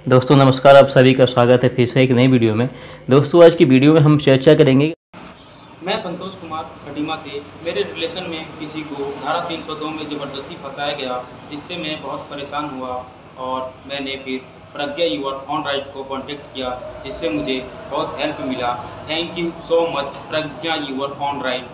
दोस्तों नमस्कार, आप सभी का स्वागत है फिर से एक नई वीडियो में। दोस्तों आज की वीडियो में हम चर्चा करेंगे। मैं संतोष कुमार खटीमा से मेरे रिलेशन में किसी को धारा 302 में ज़बरदस्ती फंसाया गया, जिससे मैं बहुत परेशान हुआ और मैंने फिर प्रज्ञा यूवर ऑन राइट को कांटेक्ट किया, जिससे मुझे बहुत हेल्प मिला। Thank you so much Pragya your on right.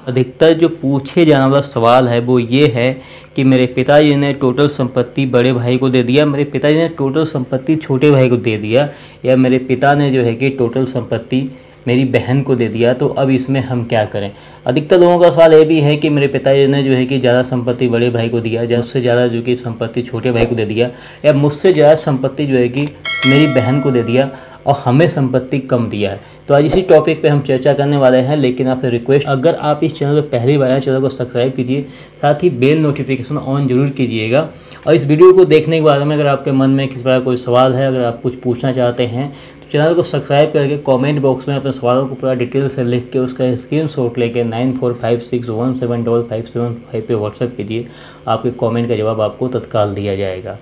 अधिकतर जो पूछे जाने वाला सवाल है वो ये है कि मेरे पिताजी ने टोटल संपत्ति बड़े भाई को दे दिया, मेरे पिताजी ने टोटल संपत्ति छोटे भाई को दे दिया, या मेरे पिता ने जो है कि टोटल संपत्ति मेरी बहन को दे दिया, तो अब इसमें हम क्या करें। अधिकतर लोगों का सवाल ये भी है कि मेरे पिताजी ने जो है कि ज़्यादा संपत्ति बड़े भाई को दिया, या उससे ज़्यादा जो कि संपत्ति छोटे भाई को दे दिया, या मुझसे ज़्यादा संपत्ति जो है कि मेरी बहन को दे दिया और हमें संपत्ति कम दिया है। तो आज इसी टॉपिक पे हम चर्चा करने वाले हैं। लेकिन आपसे रिक्वेस्ट, अगर आप इस चैनल पर पहली बार आए, चैनल को सब्सक्राइब कीजिए, साथ ही बेल नोटिफिकेशन ऑन जरूर कीजिएगा। और इस वीडियो को देखने के बाद में अगर आपके मन में किसी प्रकार कोई सवाल है, अगर आप कुछ पूछना चाहते हैं, तो चैनल को सब्सक्राइब करके कमेंट बॉक्स में अपने सवालों को पूरा डिटेल से लिख के उसका स्क्रीनशॉट लेके 9456175575 पे व्हाट्सएप कीजिए। आपके कमेंट का जवाब आपको तत्काल दिया जाएगा।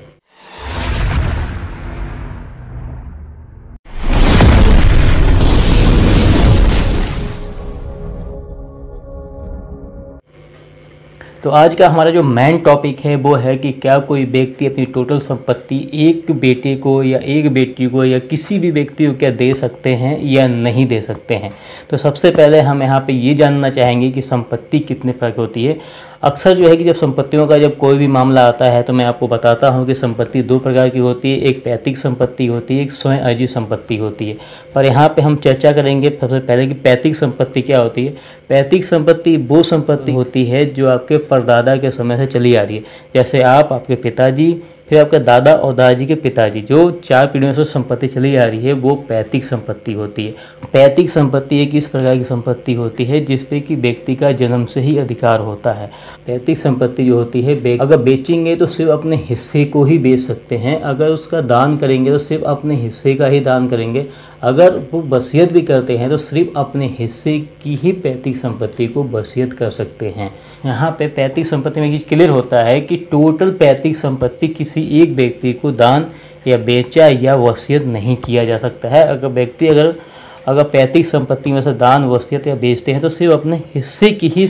तो आज का हमारा जो मेन टॉपिक है वो है कि क्या कोई व्यक्ति अपनी टोटल संपत्ति एक बेटे को या एक बेटी को या किसी भी व्यक्ति को क्या दे सकते हैं या नहीं दे सकते हैं। तो सबसे पहले हम यहाँ पे ये जानना चाहेंगे कि संपत्ति कितने प्रकार की होती है। अक्सर जो है कि जब संपत्तियों का जब कोई भी मामला आता है तो मैं आपको बताता हूँ कि संपत्ति दो प्रकार की होती है, एक पैतृक संपत्ति होती है, एक स्वयं अर्जित संपत्ति होती है। पर यहाँ पे हम चर्चा करेंगे सबसे पहले कि पैतृक संपत्ति क्या होती है। पैतृक संपत्ति वो संपत्ति होती है जो आपके परदादा के समय से चली आ रही है, जैसे आप, आपके पिताजी, फिर आपके दादा और दादाजी के पिताजी, जो 4 पीढ़ियों से संपत्ति चली आ रही है, वो पैतृक संपत्ति होती है। पैतृक संपत्ति एक इस प्रकार की संपत्ति होती है जिसपे कि व्यक्ति का जन्म से ही अधिकार होता है। पैतृक संपत्ति जो होती है, अगर बेचेंगे तो सिर्फ अपने हिस्से को ही बेच सकते हैं, अगर उसका दान करेंगे तो सिर्फ अपने हिस्से का ही दान करेंगे, अगर वो वसीयत भी करते हैं तो सिर्फ अपने हिस्से की ही पैतृक संपत्ति को वसीयत कर सकते हैं। यहाँ पे पैतृक संपत्ति में क्लियर होता है कि टोटल पैतृक संपत्ति किसी एक व्यक्ति को दान या बेचा या वसीयत नहीं किया जा सकता है। अगर व्यक्ति अगर पैतृक संपत्ति में से दान, वसीयत या बेचते हैं तो सिर्फ अपने हिस्से की ही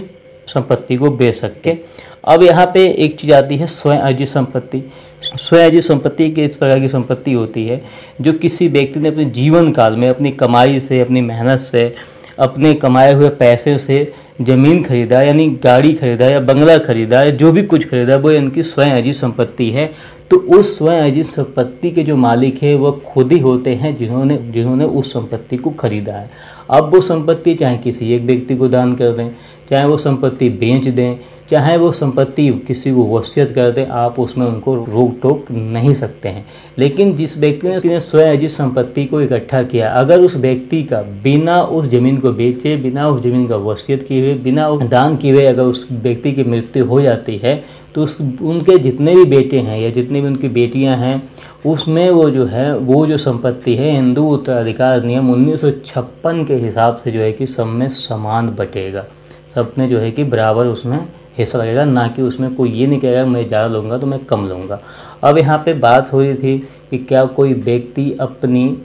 संपत्ति को बेच सकते। अब यहाँ पे एक चीज़ आती है स्वयं अर्जित संपत्ति। स्वयं अर्जित संपत्ति की इस प्रकार की संपत्ति होती है जो किसी व्यक्ति ने अपने जीवन काल में अपनी कमाई से, अपनी मेहनत से, अपने कमाए हुए पैसे से ज़मीन खरीदा, यानी गाड़ी खरीदा या बंगला खरीदा या जो भी कुछ खरीदा, वो इनकी स्वयं अर्जित संपत्ति है। तो उस स्वयं अर्जित संपत्ति के जो मालिक है वो खुद ही होते हैं जिन्होंने उस संपत्ति को खरीदा है। अब वो संपत्ति चाहे किसी एक व्यक्ति को दान कर दें, चाहे वो संपत्ति बेच दें, चाहे वो संपत्ति किसी को वसीयत कर दें, आप उसमें उनको रोक टोक नहीं सकते हैं। लेकिन जिस व्यक्ति ने स्वयं अर्जित संपत्ति को इकट्ठा किया, अगर उस व्यक्ति का बिना उस ज़मीन को बेचे, बिना उस ज़मीन का वसीयत किए हुए, बिना उस दान किए हुए अगर उस व्यक्ति की मृत्यु हो जाती है तो उनके जितने भी बेटे हैं या जितनी भी उनकी बेटियां हैं, उसमें वो जो संपत्ति है, हिंदू उत्तराधिकार नियम 1956 के हिसाब से जो है कि सब में समान बटेगा, सब में जो है कि बराबर उसमें हिस्सा लगेगा, ना कि उसमें कोई ये नहीं कहेगा मैं ज़्यादा लूँगा तो मैं कम लूँगा। अब यहाँ पे बात हो रही थी कि क्या कोई व्यक्ति अपनी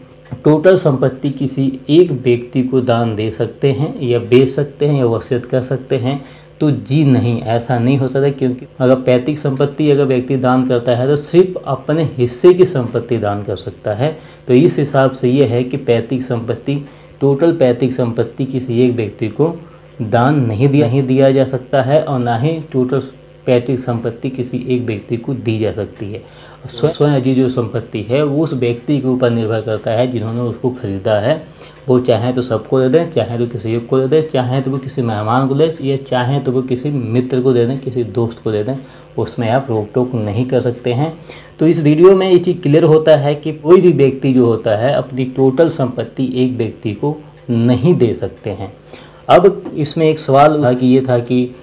टोटल संपत्ति किसी एक व्यक्ति को दान दे सकते हैं या बेच सकते हैं या वसीयत कर सकते हैं। तो जी नहीं, ऐसा नहीं हो सकता, क्योंकि अगर पैतृक संपत्ति अगर व्यक्ति दान करता है तो सिर्फ अपने हिस्से की संपत्ति दान कर सकता है। तो इस हिसाब से ये है कि पैतृक संपत्ति, टोटल पैतृक संपत्ति किसी एक व्यक्ति को दान नहीं दिया जा सकता है और ना ही टोटल पैतृक संपत्ति किसी एक व्यक्ति को दी जा सकती है। स्वयं अर्जित जो संपत्ति है वो उस व्यक्ति के ऊपर निर्भर करता है जिन्होंने उसको खरीदा है। वो चाहे तो सबको दे दें, चाहे तो किसी एक को दे दें, चाहे तो वो किसी मेहमान को दे, या चाहे तो वो किसी मित्र को दे दें, किसी दोस्त को दे दें, उसमें आप रोक टोक नहीं कर सकते हैं। तो इस वीडियो में ये चीज़ क्लियर होता है कि कोई भी व्यक्ति जो होता है अपनी टोटल संपत्ति एक व्यक्ति को नहीं दे सकते हैं। अब इसमें एक सवाल था कि ये था कि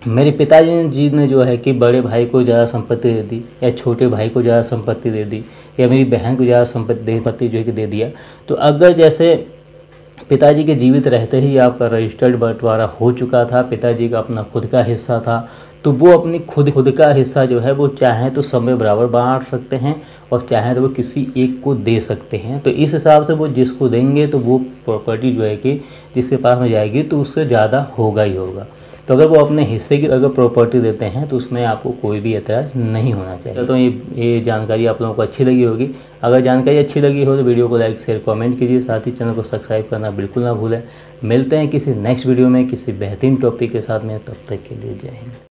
मेरे पिताजी ने जो है कि बड़े भाई को ज़्यादा संपत्ति दे दी या छोटे भाई को ज़्यादा संपत्ति दे दी या मेरी बहन को ज़्यादा संपत्ति जो है कि दे दिया। तो अगर जैसे पिताजी के जीवित रहते ही आपका रजिस्टर्ड बंटवारा हो चुका था, पिताजी का अपना खुद का हिस्सा था, तो वो अपनी खुद का हिस्सा जो है वो चाहें तो सब में बराबर बांट सकते हैं और चाहें तो वो किसी एक को दे सकते हैं। तो इस हिसाब से वो जिसको देंगे तो वो प्रॉपर्टी जो है कि जिसके पास में जाएगी तो उससे ज़्यादा होगा ही होगा। तो अगर वो अपने हिस्से की अगर प्रॉपर्टी देते हैं तो उसमें आपको कोई भी ऐतराज़ नहीं होना चाहिए। तो ये जानकारी आप लोगों को अच्छी लगी होगी। अगर जानकारी अच्छी लगी हो तो वीडियो को लाइक शेयर कमेंट कीजिए, साथ ही चैनल को सब्सक्राइब करना बिल्कुल ना भूलें। मिलते हैं किसी नेक्स्ट वीडियो में किसी बेहतरीन टॉपिक के साथ में, तब तक के लिए जय हिंद।